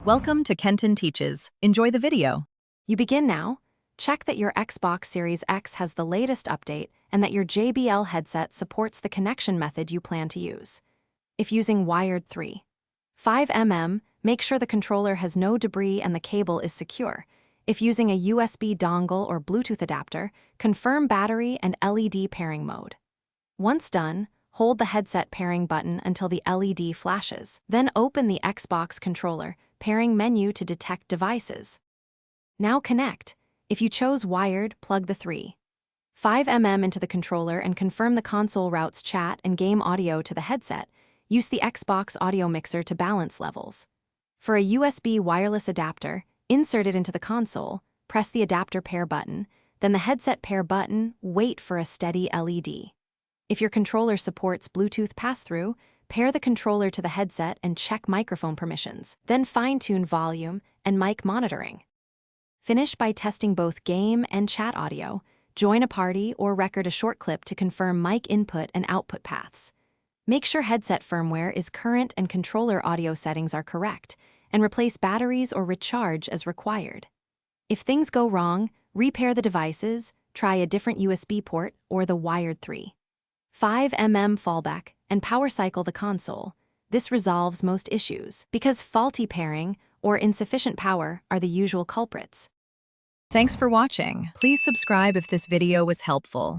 Welcome to Kenton Teaches. Enjoy the video. You begin now. Check that your Xbox Series X has the latest update and that your JBL headset supports the connection method you plan to use. If using wired 3.5mm, make sure the controller has no debris and the cable is secure. If using a USB dongle or Bluetooth adapter, confirm battery and LED pairing mode. Once done, hold the headset pairing button until the LED flashes. Then open the Xbox controller pairing menu to detect devices. Now connect. If you chose wired, plug the 3.5mm into the controller and confirm the console routes chat and game audio to the headset. Use the Xbox audio mixer to balance levels. For a USB wireless adapter, insert it into the console, press the adapter pair button, then the headset pair button, wait for a steady LED. If your controller supports Bluetooth pass-through, pair the controller to the headset and check microphone permissions. Then fine-tune volume and mic monitoring. Finish by testing both game and chat audio. Join a party or record a short clip to confirm mic input and output paths. Make sure headset firmware is current and controller audio settings are correct, and replace batteries or recharge as required. If things go wrong, repair the devices, try a different USB port or the wired 3.5mm fallback, and power cycle the console. This resolves most issues, because faulty pairing or insufficient power are the usual culprits. Thanks for watching. Please subscribe if this video was helpful.